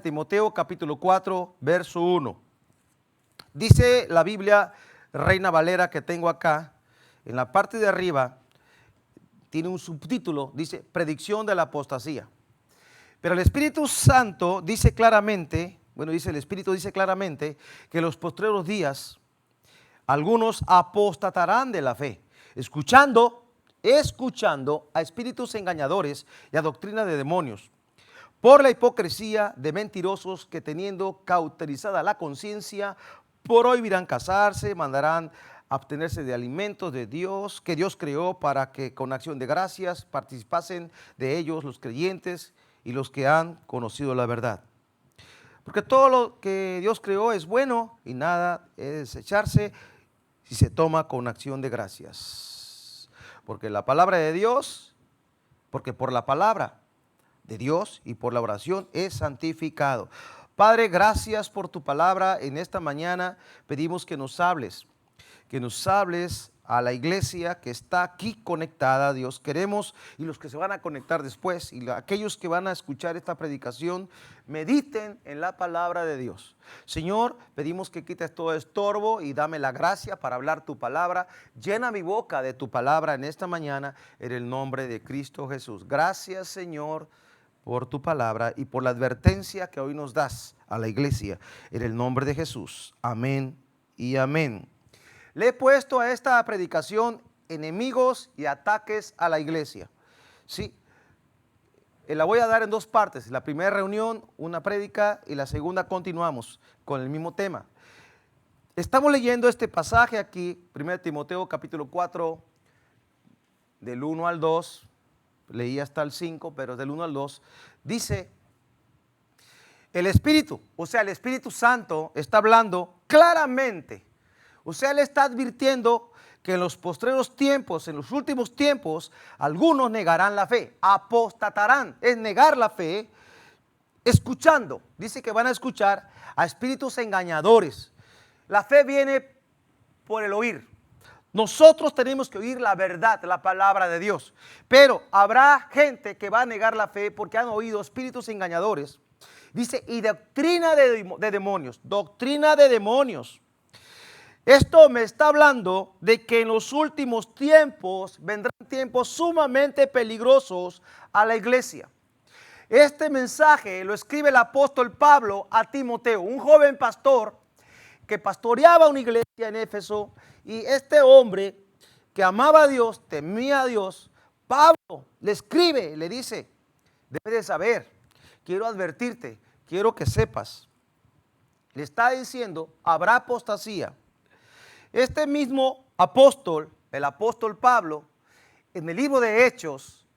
Timoteo capítulo 4, verso 1. Dice la Biblia Reina Valera que tengo acá, en la parte de arriba, tiene un subtítulo, dice predicción de la apostasía. Pero el Espíritu Santo dice claramente, el Espíritu dice claramente que en los postreros días algunos apostatarán de la fe, escuchando a espíritus engañadores y a doctrina de demonios, por la hipocresía de mentirosos que teniendo cauterizada la conciencia, prohibirán casarse, mandarán abstenerse de alimentos de Dios, que Dios creó para que con acción de gracias participasen de ellos los creyentes y los que han conocido la verdad. Porque todo lo que Dios creó es bueno y nada es desecharse si se toma con acción de gracias. Porque la palabra de Dios, porque por la palabra de Dios y por la oración es santificado. Padre, gracias por tu palabra. En esta mañana pedimos que nos hables a la iglesia que está aquí conectada, Dios. Queremos, y los que se van a conectar después, y aquellos que van a escuchar esta predicación, mediten en la palabra de Dios. Señor, pedimos que quites todo estorbo y dame la gracia para hablar tu palabra. Llena mi boca de tu palabra en esta mañana, en el nombre de Cristo Jesús. Gracias, Señor, por tu palabra y por la advertencia que hoy nos das a la iglesia, en el nombre de Jesús. Amén y amén. Le he puesto a esta predicación enemigos y ataques a la iglesia. Sí, la voy a dar en dos partes. La primera reunión, una prédica, y la segunda continuamos con el mismo tema. Estamos leyendo este pasaje aquí, 1 Timoteo capítulo 4, del 1 al 2. Leí hasta el 5, pero del 1 al 2, dice, el Espíritu, o sea, el Espíritu Santo está hablando claramente, o sea, Él está advirtiendo que en los postreros tiempos, en los últimos tiempos, algunos negarán la fe, apostatarán, es negar la fe, escuchando, dice que van a escuchar a espíritus engañadores. La fe viene por el oír. Nosotros tenemos que oír la verdad, la palabra de Dios. Pero habrá gente que va a negar la fe porque han oído espíritus engañadores. Dice, y doctrina de demonios, doctrina de demonios. Esto me está hablando de que en los últimos tiempos vendrán tiempos sumamente peligrosos a la iglesia. Este mensaje lo escribe el apóstol Pablo a Timoteo, un joven pastor que pastoreaba una iglesia en Éfeso, y este hombre que amaba a Dios, temía a Dios, Pablo le escribe, le dice, debes de saber, quiero advertirte, quiero que sepas. Le está diciendo, habrá apostasía. Este mismo apóstol, el apóstol Pablo, en el libro de Hechos,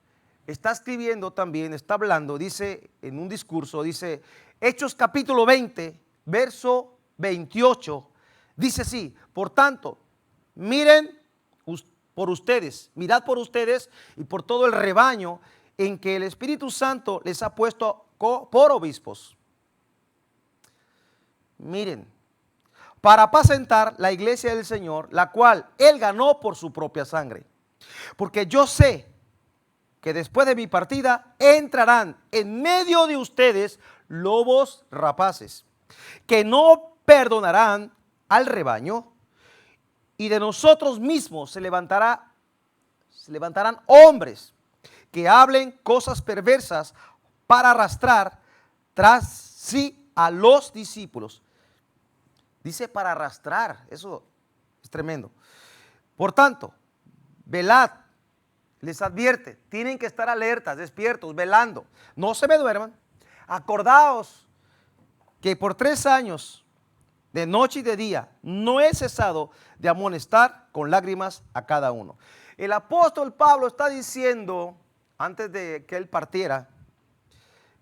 está escribiendo también, está hablando, dice en un discurso, dice, Hechos capítulo 20, verso 28, dice así, por tanto, miren por ustedes, mirad por ustedes y por todo el rebaño en que el Espíritu Santo les ha puesto por obispos. Miren, para apacentar la iglesia del Señor, la cual Él ganó por su propia sangre. Porque yo sé que después de mi partida entrarán en medio de ustedes lobos rapaces, que no perdonarán al rebaño, y de nosotros mismos se levantarán hombres que hablen cosas perversas para arrastrar tras sí a los discípulos. Dice para arrastrar, eso es tremendo. Por tanto, velad, les advierte, tienen que estar alertas, despiertos, velando, no se me duerman. Acordaos que por 3 años, de noche y de día, no he cesado de amonestar con lágrimas a cada uno. El apóstol Pablo está diciendo, antes de que él partiera,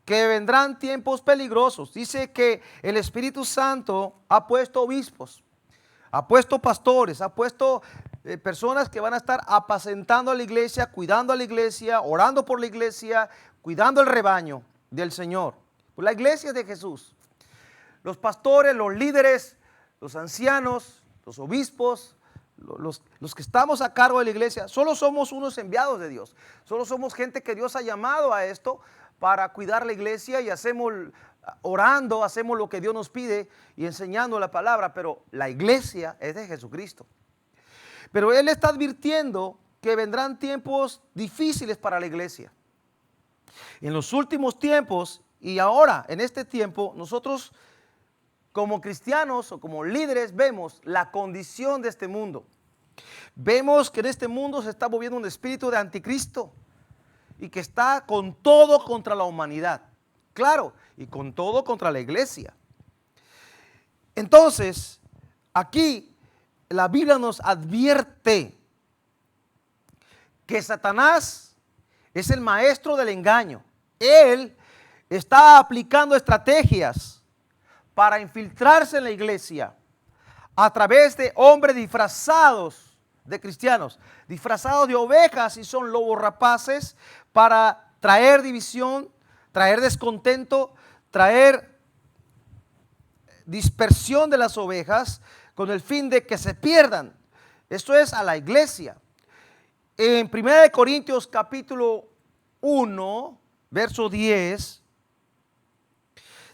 que vendrán tiempos peligrosos. Dice que el Espíritu Santo ha puesto obispos, ha puesto pastores, ha puesto personas que van a estar apacentando a la iglesia, cuidando a la iglesia, orando por la iglesia, cuidando el rebaño del Señor. Pues la iglesia es de Jesús. Los pastores, los líderes, los ancianos, los obispos, los que estamos a cargo de la iglesia, solo somos unos enviados de Dios. Solo somos gente que Dios ha llamado a esto para cuidar la iglesia, y hacemos orando, hacemos lo que Dios nos pide y enseñando la palabra, pero la iglesia es de Jesucristo. Pero Él está advirtiendo que vendrán tiempos difíciles para la iglesia. En los últimos tiempos y ahora, en este tiempo, nosotros como cristianos o como líderes vemos la condición de este mundo. Vemos que en este mundo se está moviendo un espíritu de anticristo y que está con todo contra la humanidad. Claro, y con todo contra la iglesia. Entonces, aquí la Biblia nos advierte que Satanás es el maestro del engaño. Él está aplicando estrategias para infiltrarse en la iglesia a través de hombres disfrazados de cristianos, disfrazados de ovejas y son lobos rapaces, para traer división, traer descontento, traer dispersión de las ovejas con el fin de que se pierdan. Esto es a la iglesia. En 1 Corintios capítulo 1, verso 10,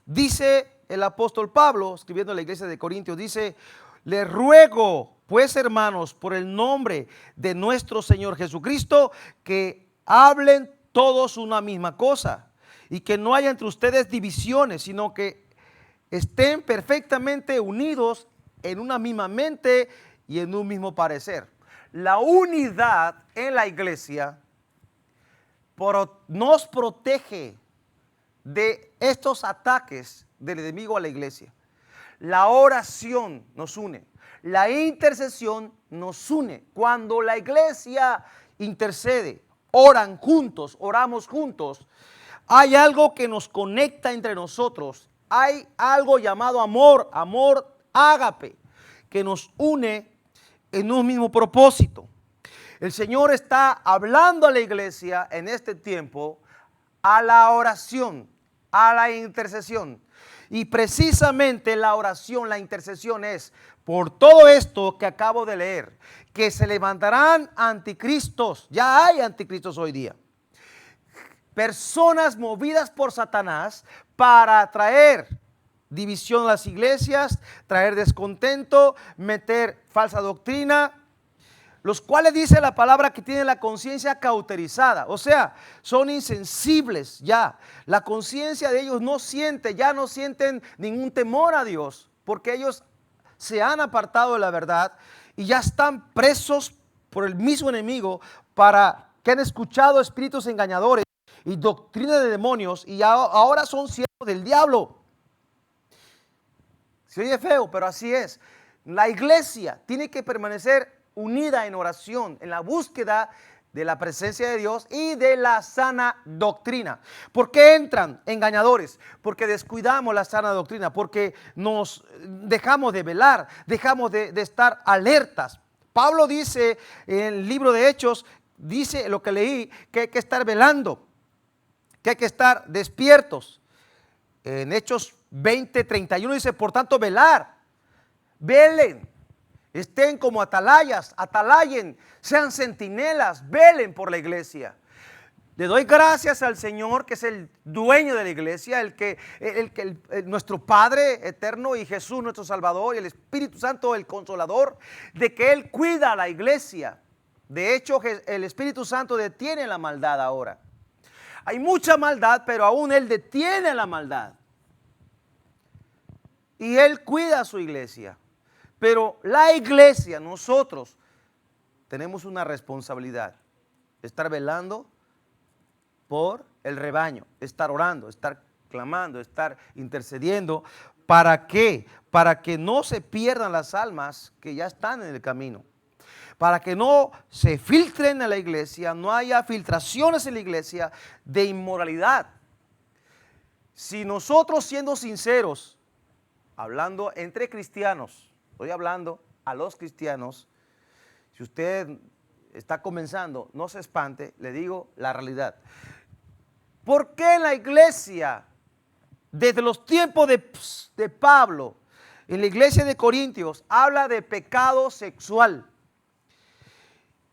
dice el apóstol Pablo, escribiendo a la iglesia de Corintios, dice: les ruego pues, hermanos, por el nombre de nuestro Señor Jesucristo, que hablen todos una misma cosa y que no haya entre ustedes divisiones, sino que estén perfectamente unidos en una misma mente y en un mismo parecer. La unidad en la iglesia nos protege de estos ataques del enemigo a la iglesia. La oración nos une, la intercesión nos une. Cuando la iglesia intercede, oran juntos, oramos juntos, hay algo que nos conecta entre nosotros. Hay algo llamado amor, amor ágape, que nos une en un mismo propósito. El Señor está hablando a la iglesia en este tiempo a la oración, a la intercesión. Y precisamente la oración, la intercesión es por todo esto que acabo de leer, que se levantarán anticristos. Ya hay anticristos hoy día. Personas movidas por Satanás para traer división a las iglesias, traer descontento, meter falsa doctrina, los cuales dice la palabra que tienen la conciencia cauterizada, o sea, son insensibles ya. La conciencia de ellos no siente, ya no sienten ningún temor a Dios, porque ellos se han apartado de la verdad y ya están presos por el mismo enemigo, para que han escuchado espíritus engañadores y doctrina de demonios y ahora son siervos del diablo. Se oye feo, pero así es. La iglesia tiene que permanecer unida en oración, en la búsqueda de la presencia de Dios y de la sana doctrina. ¿Por qué entran engañadores? Porque descuidamos la sana doctrina, porque nos dejamos de velar, dejamos de estar alertas. Pablo dice en el libro de Hechos, dice lo que leí, que hay que estar velando, que hay que estar despiertos. En Hechos 20:31 dice: por tanto, velar, velen, estén como atalayas, atalayen, sean centinelas, velen por la iglesia. Le doy gracias al Señor, que es el dueño de la iglesia, nuestro Padre eterno, y Jesús nuestro Salvador, y el Espíritu Santo el Consolador, de que Él cuida a la iglesia. De hecho, el Espíritu Santo detiene la maldad ahora. Hay mucha maldad, pero aún Él detiene la maldad. Y Él cuida a su iglesia. Pero la iglesia, nosotros, tenemos una responsabilidad: estar velando por el rebaño, estar orando, estar clamando, estar intercediendo. ¿Para qué? Para que no se pierdan las almas que ya están en el camino. Para que no se filtren a la iglesia, no haya filtraciones en la iglesia de inmoralidad. Si nosotros, siendo sinceros, hablando entre cristianos, estoy hablando a los cristianos, si usted está comenzando, no se espante, le digo la realidad. ¿Por qué en la iglesia, desde los tiempos de Pablo, en la iglesia de Corintios, habla de pecado sexual?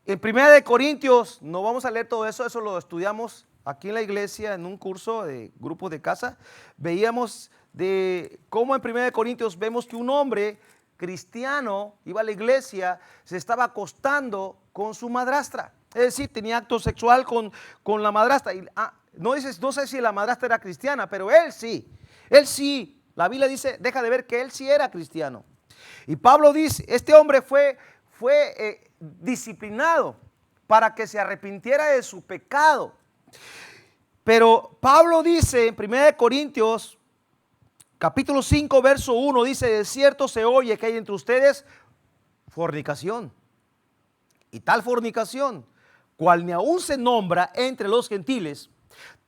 En 1 Corintios, no vamos a leer todo eso, eso lo estudiamos aquí en la iglesia, en un curso de grupos de casa, veíamos de cómo en 1 Corintios vemos que un hombre cristiano iba a la iglesia, se estaba acostando con su madrastra. Es decir, tenía acto sexual con la madrastra. Y, no sé si la madrastra era cristiana, pero él sí. Él sí. La Biblia dice, deja de ver que él sí era cristiano. Y Pablo dice, este hombre fue disciplinado para que se arrepintiera de su pecado. Pero Pablo dice en 1 Corintios, capítulo 5, verso 1, dice, de cierto se oye que hay entre ustedes fornicación. Y tal fornicación, cual ni aún se nombra entre los gentiles,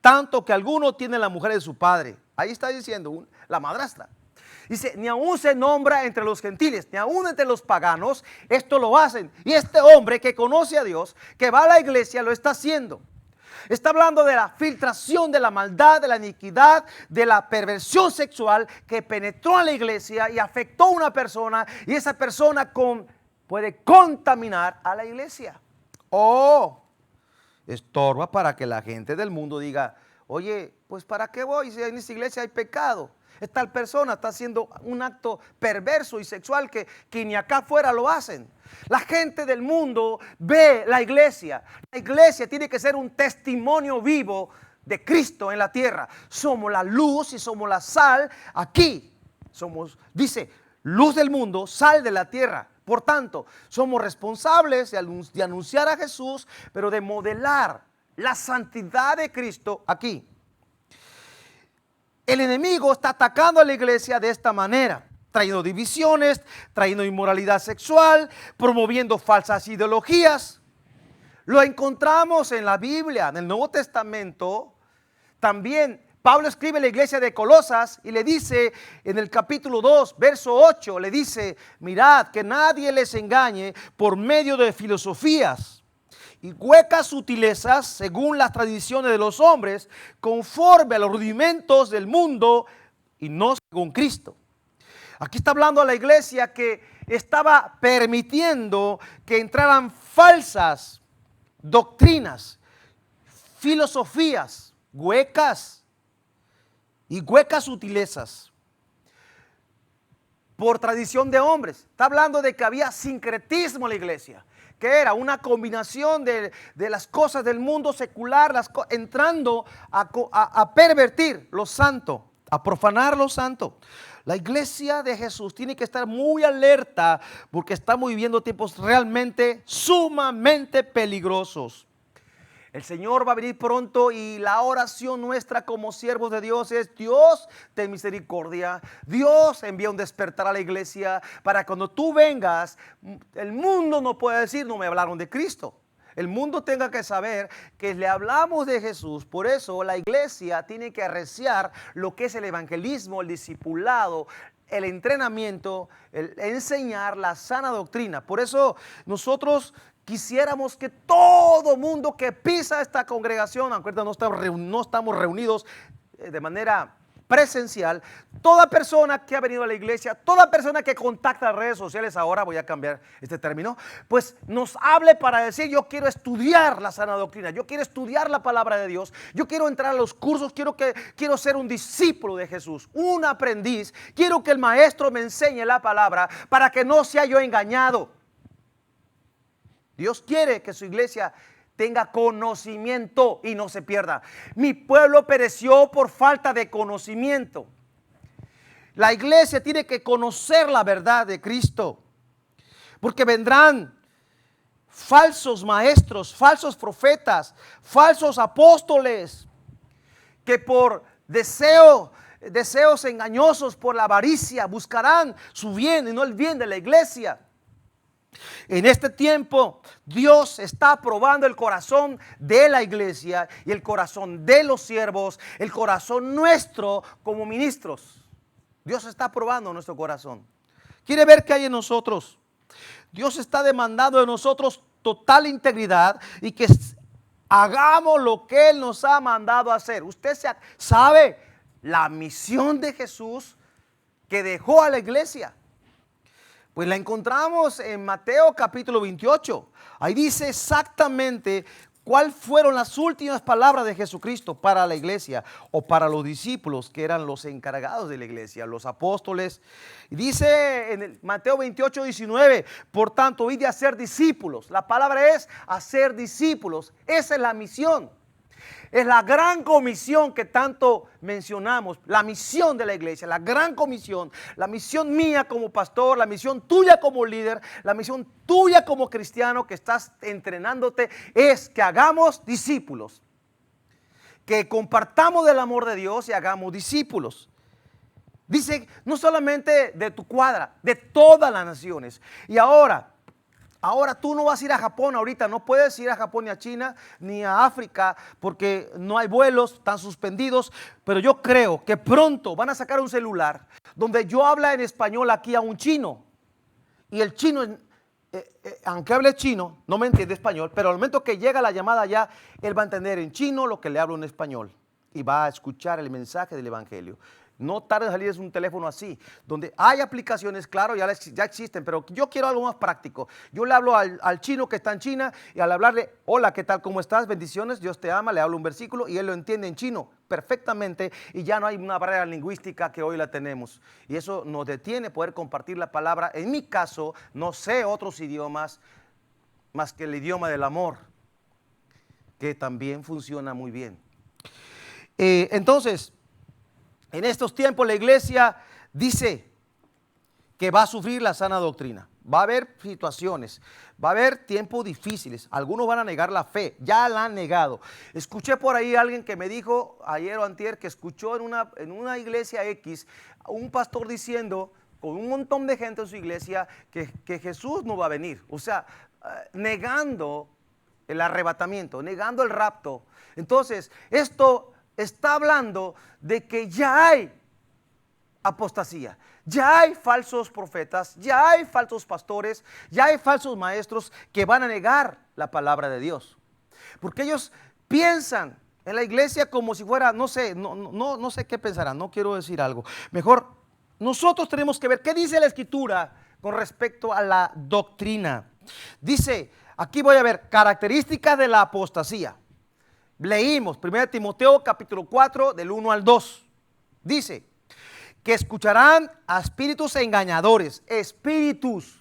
tanto que alguno tiene la mujer de su padre. Ahí está diciendo la madrastra. Dice, ni aún se nombra entre los gentiles, ni aún entre los paganos, esto lo hacen. Y este hombre que conoce a Dios, que va a la iglesia, lo está haciendo. Está hablando de la filtración de la maldad, de la iniquidad, de la perversión sexual que penetró a la iglesia y afectó a una persona. Y esa persona puede contaminar a la iglesia. O estorba para que la gente del mundo diga, oye, pues ¿para qué voy si en esta iglesia hay pecado? Esta persona está haciendo un acto perverso y sexual que ni acá afuera lo hacen. La gente del mundo ve la iglesia. La iglesia tiene que ser un testimonio vivo de Cristo en la tierra. Somos la luz y somos la sal. Aquí somos, dice, luz del mundo, sal de la tierra. Por tanto, somos responsables de anunciar a Jesús, pero de modelar la santidad de Cristo aquí. El enemigo está atacando a la iglesia de esta manera, trayendo divisiones, trayendo inmoralidad sexual, promoviendo falsas ideologías. Lo encontramos en la Biblia, en el Nuevo Testamento. También Pablo escribe a la iglesia de Colosas y le dice en el capítulo 2, verso 8, le dice, mirad que nadie les engañe por medio de filosofías y huecas sutilezas según las tradiciones de los hombres, conforme a los rudimentos del mundo y no según Cristo. Aquí está hablando a la iglesia que estaba permitiendo que entraran falsas doctrinas, filosofías, huecas sutilezas por tradición de hombres. Está hablando de que había sincretismo en la iglesia, que era una combinación de las cosas del mundo secular, entrando a pervertir lo santo, a profanar lo santo. La iglesia de Jesús tiene que estar muy alerta porque estamos viviendo tiempos realmente sumamente peligrosos. El Señor va a venir pronto y la oración nuestra como siervos de Dios es: Dios, ten misericordia. Dios, envía un despertar a la iglesia para cuando tú vengas, el mundo no pueda decir, no me hablaron de Cristo. El mundo tenga que saber que le hablamos de Jesús. Por eso la iglesia tiene que arreciar lo que es el evangelismo, el discipulado, el entrenamiento, el enseñar la sana doctrina. Por eso nosotros quisiéramos que todo mundo que pisa esta congregación, aunque no estamos reunidos de manera presencial, toda persona que ha venido a la iglesia, toda persona que contacta las redes sociales, ahora voy a cambiar este término, pues nos hable para decir: yo quiero estudiar la sana doctrina, yo quiero estudiar la palabra de Dios, yo quiero entrar a los cursos, quiero ser un discípulo de Jesús, un aprendiz, quiero que el maestro me enseñe la palabra para que no sea yo engañado. Dios quiere que su iglesia tenga conocimiento y no se pierda. Mi pueblo pereció por falta de conocimiento. La iglesia tiene que conocer la verdad de Cristo, porque vendrán falsos maestros, falsos profetas, falsos apóstoles, que por deseos engañosos, por la avaricia, buscarán su bien y no el bien de la iglesia. En este tiempo Dios está probando el corazón de la iglesia y el corazón de los siervos, el corazón nuestro como ministros. Dios está probando nuestro corazón. Quiere ver qué hay en nosotros. Dios está demandando de nosotros total integridad y que hagamos lo que Él nos ha mandado a hacer. Usted sabe la misión de Jesús que dejó a la iglesia. Pues la encontramos en Mateo capítulo 28. Ahí dice exactamente ¿Cuáles fueron las últimas palabras de Jesucristo para la iglesia o para los discípulos que eran los encargados de la iglesia, los apóstoles? Dice en el Mateo 28, 19, por tanto, id a hacer discípulos. La palabra es hacer discípulos. Esa es la misión. Es la gran comisión que tanto mencionamos, la misión de la iglesia, la gran comisión, la misión mía como pastor, la misión tuya como líder, la misión tuya como cristiano que estás entrenándote, es que hagamos discípulos, que compartamos del amor de Dios y hagamos discípulos. Dice, no solamente de tu cuadra, de todas las naciones. Y ahora tú no vas a ir a Japón ahorita, no puedes ir a Japón ni a China ni a África porque no hay vuelos, están suspendidos, pero yo creo que pronto van a sacar un celular donde yo habla en español aquí a un chino y el chino, aunque hable chino, no me entiende español, pero al momento que llega la llamada ya, él va a entender en chino lo que le hablo en español y va a escuchar el mensaje del evangelio. No tarde en salir es un teléfono así, donde hay aplicaciones, claro, ya existen, pero yo quiero algo más práctico. Yo le hablo al chino que está en China y al hablarle, hola, ¿qué tal? ¿Cómo estás? Bendiciones, Dios te ama, le hablo un versículo y él lo entiende en chino perfectamente y ya no hay una barrera lingüística que hoy la tenemos. Y eso nos detiene poder compartir la palabra. En mi caso, no sé otros idiomas más que el idioma del amor, que también funciona muy bien. Entonces, en estos tiempos la iglesia dice que va a sufrir la sana doctrina. Va a haber situaciones, va a haber tiempos difíciles. Algunos van a negar la fe, ya la han negado. Escuché por ahí a alguien que me dijo ayer o antier que escuchó en una iglesia X a un pastor diciendo con un montón de gente en su iglesia que Jesús no va a venir. O sea, negando el arrebatamiento, negando el rapto. Entonces, esto está hablando de que ya hay apostasía, ya hay falsos profetas, ya hay falsos pastores, ya hay falsos maestros que van a negar la palabra de Dios. Porque ellos piensan en la iglesia como si fuera, no sé qué pensarán, no quiero decir algo. Mejor, nosotros tenemos que ver qué dice la Escritura con respecto a la doctrina. Dice, aquí voy a ver, características de la apostasía. Leímos 1 Timoteo capítulo 4 del 1 al 2. Dice que escucharán a espíritus engañadores. Espíritus,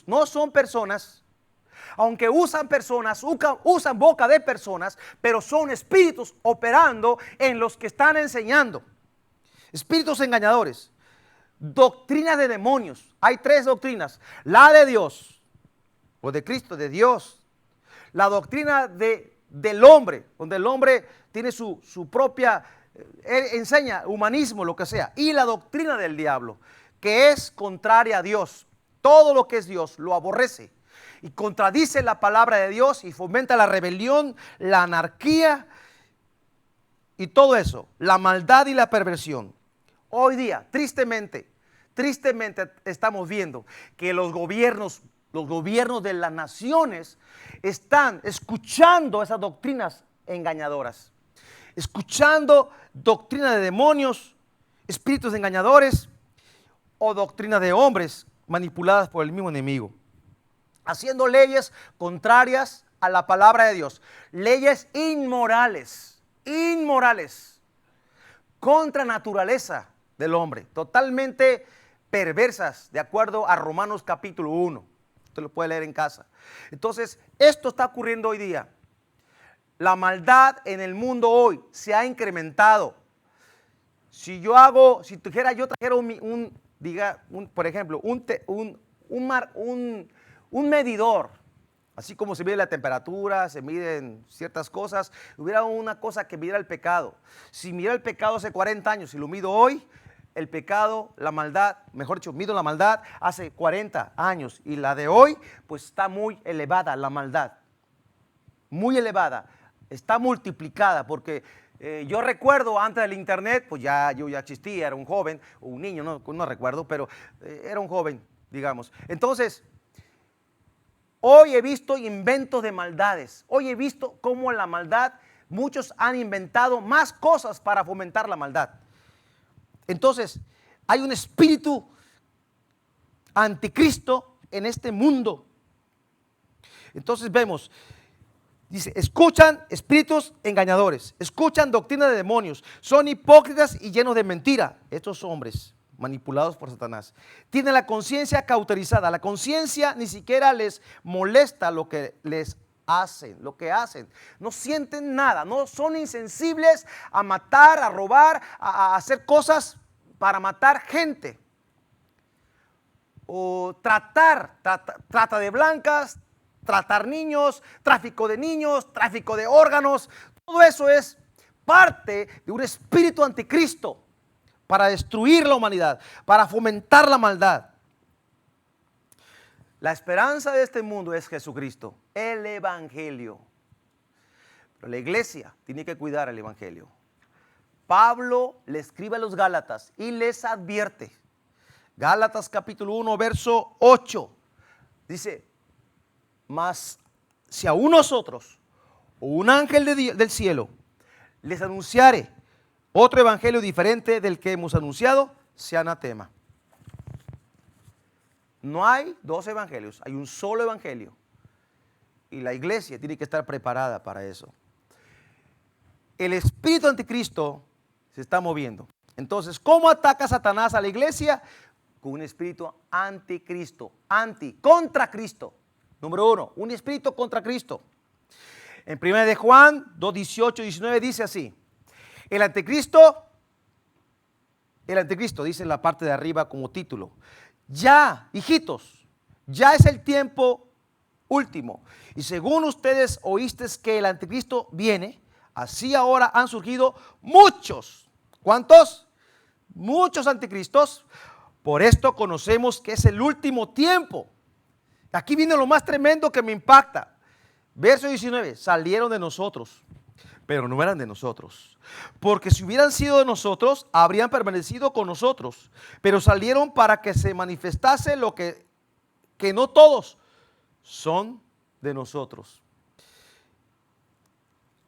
no son personas. Aunque usan personas, usan boca de personas, pero son espíritus operando en los que están enseñando. Espíritus engañadores. Doctrina de demonios. Hay tres doctrinas. La de Dios, o de Cristo, de Dios. La doctrina del hombre, donde el hombre tiene su propia, enseña humanismo, lo que sea. Y la doctrina del diablo, que es contraria a Dios. Todo lo que es Dios lo aborrece y contradice la palabra de Dios y fomenta la rebelión, la anarquía y todo eso, la maldad y la perversión. Hoy día, tristemente estamos viendo que los gobiernos de las naciones están escuchando esas doctrinas engañadoras, escuchando doctrina de demonios, espíritus engañadores o doctrina de hombres manipuladas por el mismo enemigo, haciendo leyes contrarias a la palabra de Dios, leyes inmorales, contra naturaleza del hombre, totalmente perversas, de acuerdo a Romanos capítulo 1. Usted lo puede leer en casa. Entonces, esto está ocurriendo hoy día. La maldad en el mundo hoy se ha incrementado. Si yo trajera por ejemplo, un medidor, así como se mide la temperatura, se miden ciertas cosas, hubiera una cosa que midiera el pecado. Si midiera el pecado hace 40 años y lo mido hoy, el pecado, la maldad, mejor dicho, mido la maldad hace 40 años y la de hoy pues está muy elevada la maldad, muy elevada, está multiplicada porque yo recuerdo antes del internet, pues yo ya existía, era un joven o un niño, no recuerdo, pero era un joven, digamos. Entonces, hoy he visto inventos de maldades, hoy he visto cómo la maldad, muchos han inventado más cosas para fomentar la maldad. Entonces, hay un espíritu anticristo en este mundo. Entonces vemos, dice, escuchan espíritus engañadores, escuchan doctrina de demonios, son hipócritas y llenos de mentira. Estos hombres manipulados por Satanás tienen la conciencia cauterizada. La conciencia ni siquiera les molesta lo que les hacen, lo que hacen. No sienten nada, no son insensibles a matar, a robar, a hacer cosas para matar gente. O trata de blancas, tratar niños, tráfico de órganos. Todo eso es parte de un espíritu anticristo para destruir la humanidad, para fomentar la maldad. La esperanza de este mundo es Jesucristo, el Evangelio. Pero la iglesia tiene que cuidar el Evangelio. Pablo le escribe a los Gálatas y les advierte. Gálatas capítulo 1, verso 8. Dice, mas si aún nosotros o un ángel del cielo les anunciare otro evangelio diferente del que hemos anunciado, sea anatema. No hay dos evangelios, hay un solo evangelio. Y la iglesia tiene que estar preparada para eso. El espíritu anticristo se está moviendo. Entonces, ¿cómo ataca Satanás a la iglesia? Con un espíritu anticristo, contra Cristo. Número 1, un espíritu contra Cristo. En 1 de Juan 2, 18, 19 dice así. El anticristo dice en la parte de arriba como título. Ya, hijitos, ya es el tiempo último. Y según ustedes oísteis que el anticristo viene, así ahora han surgido muchos. ¿Cuántos? Muchos anticristos. Por esto conocemos que es el último tiempo. Aquí viene lo más tremendo que me impacta. Verso 19, salieron de nosotros, pero no eran de nosotros. Porque si hubieran sido de nosotros, habrían permanecido con nosotros. Pero salieron para que se manifestase lo que no todos son de nosotros.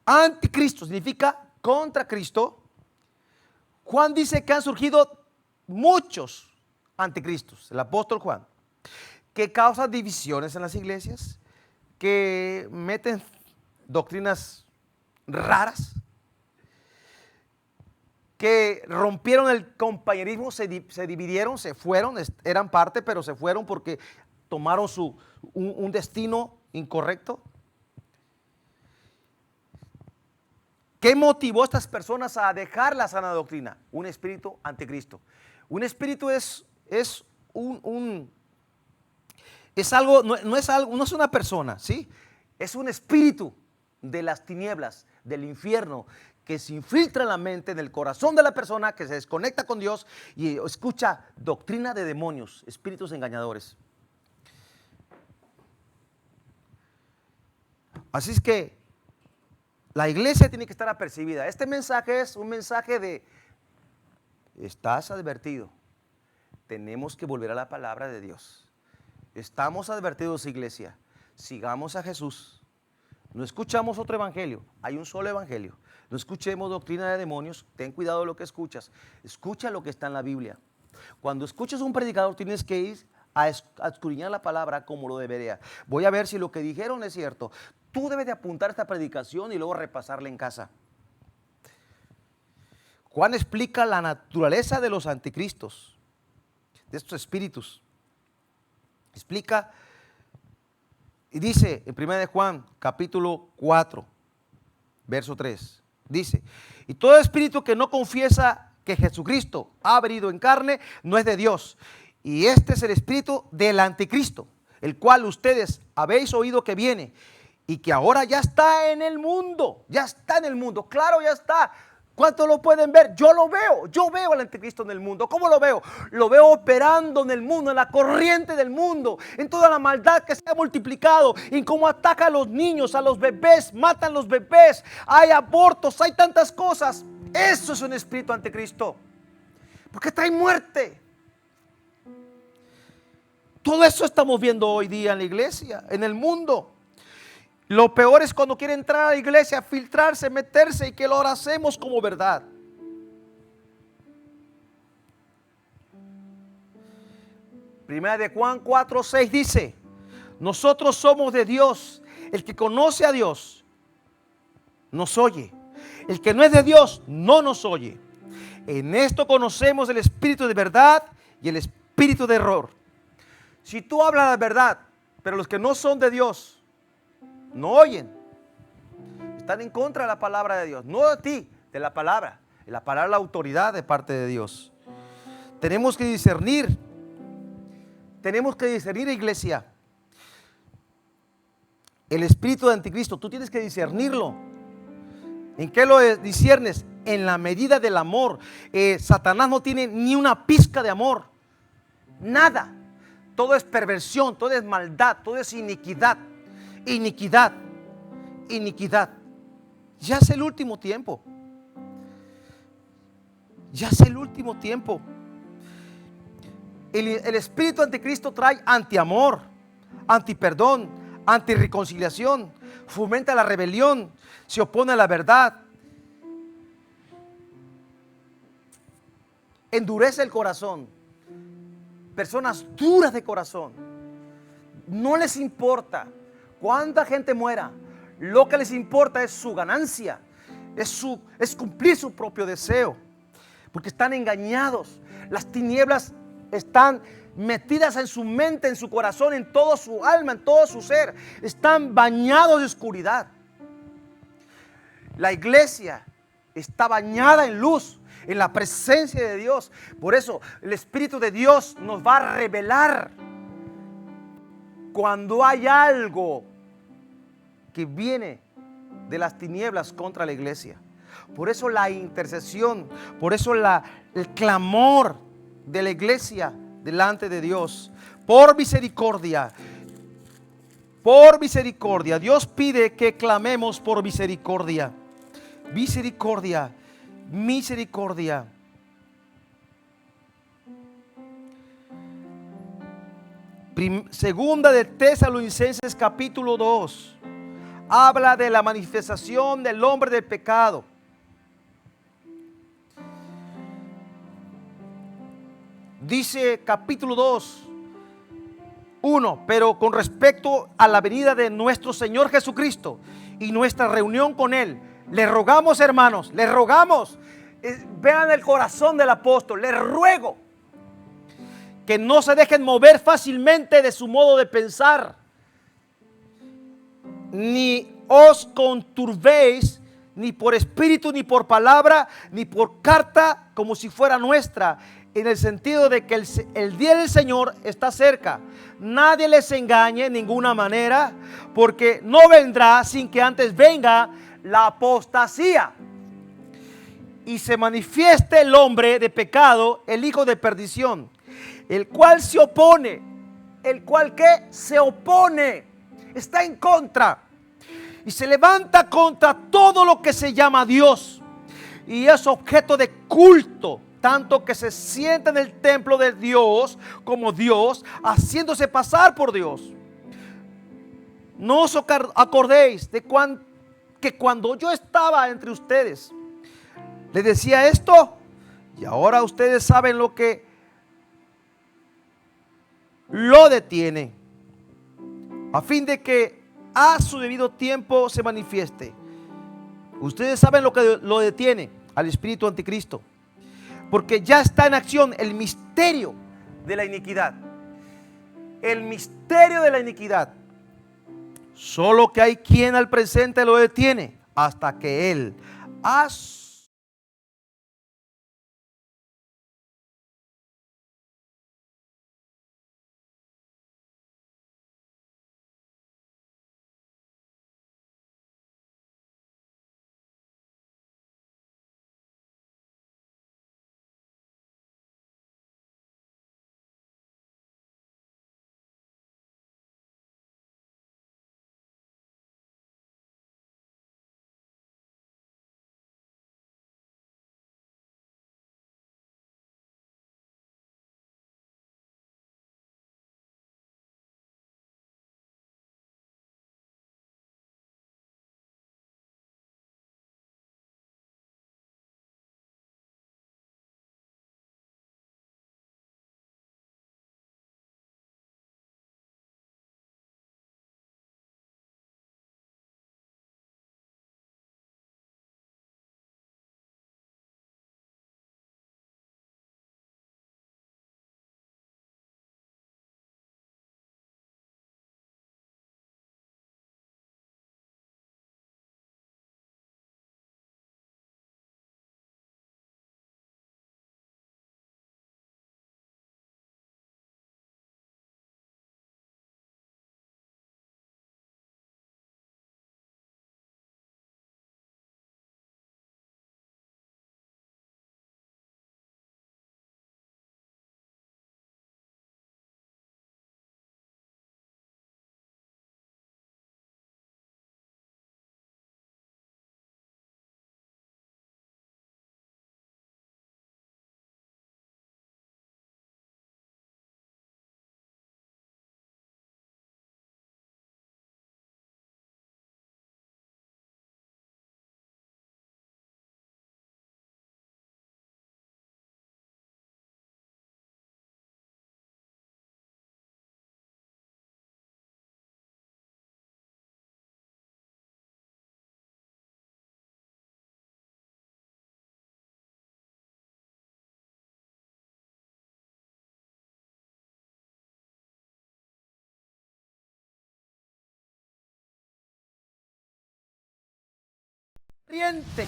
Anticristo significa contra Cristo. Juan dice que han surgido muchos anticristos, el apóstol Juan, que causan divisiones en las iglesias, que meten doctrinas raras, que rompieron el compañerismo, se dividieron, se fueron, eran parte, pero se fueron porque tomaron un destino incorrecto. ¿Qué motivó a estas personas a dejar la sana doctrina? Un espíritu anticristo. Un espíritu es algo, no es una persona, ¿sí? Es un espíritu de las tinieblas, del infierno, que se infiltra en la mente, en el corazón de la persona, que se desconecta con Dios y escucha doctrina de demonios, espíritus engañadores. Así es que la iglesia tiene que estar apercibida. Este mensaje es un mensaje de, estás advertido, tenemos que volver a la palabra de Dios. Estamos advertidos, iglesia, sigamos a Jesús. No escuchamos otro evangelio, hay un solo evangelio. No escuchemos doctrina de demonios, ten cuidado de lo que escuchas. Escucha lo que está en la Biblia. Cuando escuchas a un predicador tienes que ir a escudriñar la palabra como lo debería. Voy a ver si lo que dijeron es cierto. Tú debes de apuntar esta predicación y luego repasarla en casa. Juan explica la naturaleza de los anticristos, de estos espíritus. Explica y dice en 1 de Juan capítulo 4, verso 3, dice, y todo espíritu que no confiesa que Jesucristo ha venido en carne no es de Dios. Y este es el espíritu del anticristo, el cual ustedes habéis oído que viene y que ahora ya está en el mundo. Ya está en el mundo, claro, ya está. ¿Cuántos lo pueden ver? Yo veo al anticristo en el mundo. ¿Cómo lo veo? Lo veo operando en el mundo, en la corriente del mundo, en toda la maldad que se ha multiplicado, en cómo ataca a los niños, a los bebés, matan los bebés, hay abortos, hay tantas cosas. Eso es un espíritu anticristo, porque trae muerte. Todo eso estamos viendo hoy día en la iglesia, en el mundo. Lo peor es cuando quiere entrar a la iglesia, filtrarse, meterse y que lo hacemos como verdad. Primera de Juan 4:6 dice, Nosotros somos de Dios. El que conoce a Dios nos oye. El que no es de Dios no nos oye. En esto conocemos el espíritu de verdad y el espíritu de error. Si tú hablas la verdad, pero los que no son de Dios no oyen, están en contra de la palabra de Dios, no de ti, de la palabra. La palabra es la autoridad de parte de Dios. Tenemos que discernir, iglesia. El espíritu de anticristo, tú tienes que discernirlo. ¿En qué lo disciernes? En la medida del amor. Satanás no tiene ni una pizca de amor, nada. Todo es perversión, todo es maldad, todo es iniquidad, iniquidad, iniquidad. Ya es el último tiempo. Ya es el último tiempo. El espíritu anticristo trae antiamor, antiperdón, antirreconciliación, fomenta la rebelión, se opone a la verdad, endurece el corazón. Personas duras de corazón, no les importa cuánta gente muera, lo que les importa es su ganancia, es cumplir su propio deseo, porque están engañados. Las tinieblas están metidas en su mente, en su corazón, en todo su alma, en todo su ser. Están bañados de oscuridad. La iglesia está bañada en luz, en la presencia de Dios. Por eso el Espíritu de Dios nos va a revelar cuando hay algo que viene de las tinieblas contra la iglesia. Por eso la intercesión, por eso el clamor de la iglesia delante de Dios, por misericordia. Por misericordia. Dios pide que clamemos por misericordia. Misericordia, misericordia. Segunda de Tesalonicenses capítulo 2 habla de la manifestación del hombre del pecado. Dice capítulo 2, 1, pero con respecto a la venida de nuestro Señor Jesucristo y nuestra reunión con Él, le rogamos, hermanos, le rogamos, vean el corazón del apóstol, les ruego que no se dejen mover fácilmente de su modo de pensar, ni os conturbéis, ni por espíritu, ni por palabra, ni por carta, como si fuera nuestra, en el sentido de que el día del Señor está cerca. Nadie les engañe en ninguna manera, porque no vendrá sin que antes venga la apostasía y se manifieste el hombre de pecado, el hijo de perdición, el cual se opone. El cual ¿qué? Se opone, está en contra y se levanta contra todo lo que se llama Dios y es objeto de culto, tanto que se sienta en el templo de Dios como Dios, haciéndose pasar por Dios. No os acordéis de que cuando yo estaba entre ustedes les decía esto, y ahora ustedes saben lo que lo detiene, a fin de que a su debido tiempo se manifieste. Ustedes saben lo que lo detiene al espíritu anticristo, porque ya está en acción el misterio de la iniquidad. El misterio de la iniquidad. Solo que hay quien al presente lo detiene hasta que Él ha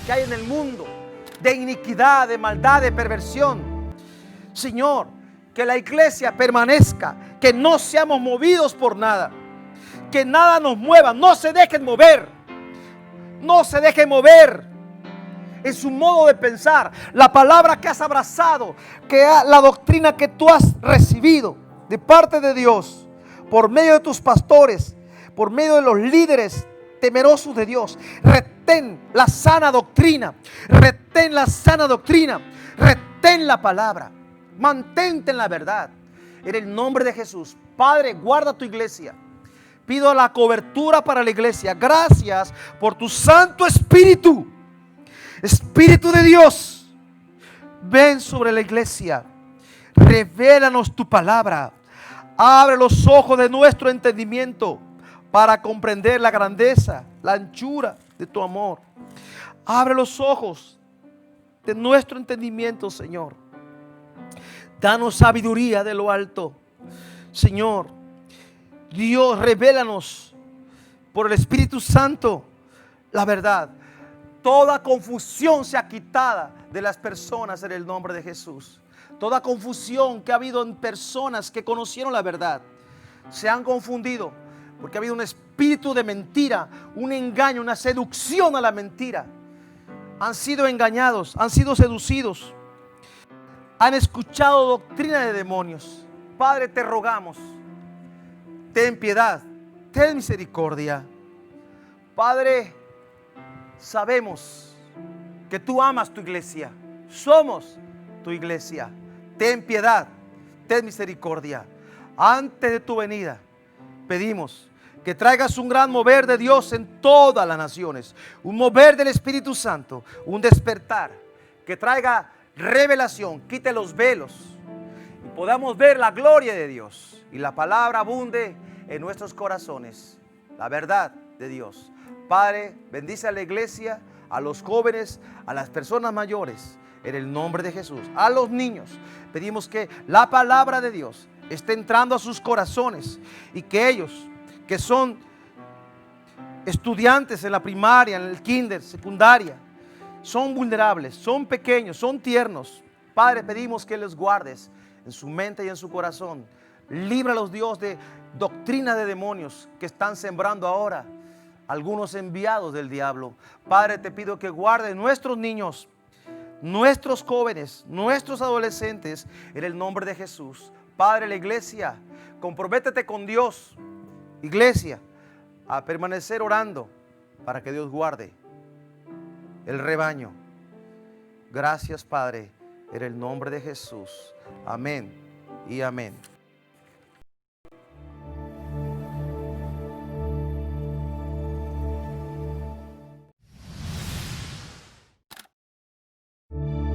que hay en el mundo, de iniquidad, de maldad, de perversión. Señor, que la iglesia permanezca, que no seamos movidos por nada, que nada nos mueva, no se dejen mover, no se dejen mover en su modo de pensar, la palabra que has abrazado, la doctrina que tú has recibido de parte de Dios, por medio de tus pastores, por medio de los líderes temerosos de Dios. Retén la sana doctrina, retén la sana doctrina, retén la palabra, mantente en la verdad. En el nombre de Jesús, Padre, guarda tu iglesia. Pido la cobertura para la iglesia. Gracias por tu Santo Espíritu. Espíritu de Dios, ven sobre la iglesia. Revélanos tu palabra. Abre los ojos de nuestro entendimiento para comprender la grandeza, la anchura de tu amor. Abre los ojos de nuestro entendimiento, Señor. Danos sabiduría de lo alto, Señor. Dios, revélanos por el Espíritu Santo la verdad. Toda confusión sea quitada de las personas en el nombre de Jesús. Toda confusión que ha habido en personas que conocieron la verdad, se han confundido porque ha habido un espíritu de mentira, un engaño, una seducción a la mentira. Han sido engañados, han sido seducidos, han escuchado doctrina de demonios. Padre, te rogamos, ten piedad, ten misericordia. Padre, sabemos que tú amas tu iglesia, somos tu iglesia. Ten piedad, ten misericordia. Antes de tu venida, pedimos que traigas un gran mover de Dios en todas las naciones, un mover del Espíritu Santo, un despertar que traiga revelación, quite los velos y podamos ver la gloria de Dios y la palabra abunde en nuestros corazones, la verdad de Dios. Padre, bendice a la iglesia, a los jóvenes, a las personas mayores, en el nombre de Jesús. A los niños, pedimos que la palabra de Dios esté entrando a sus corazones y que ellos, que son estudiantes en la primaria, en el kinder, secundaria, son vulnerables, son pequeños, son tiernos. Padre, pedimos que los guardes en su mente y en su corazón. Líbralos, Dios, de doctrina de demonios que están sembrando ahora algunos enviados del diablo. Padre, te pido que guarde nuestros niños, nuestros jóvenes, nuestros adolescentes, en el nombre de Jesús. Padre, la iglesia, comprométete con Dios, iglesia, a permanecer orando para que Dios guarde el rebaño. Gracias, Padre, en el nombre de Jesús. Amén y amén.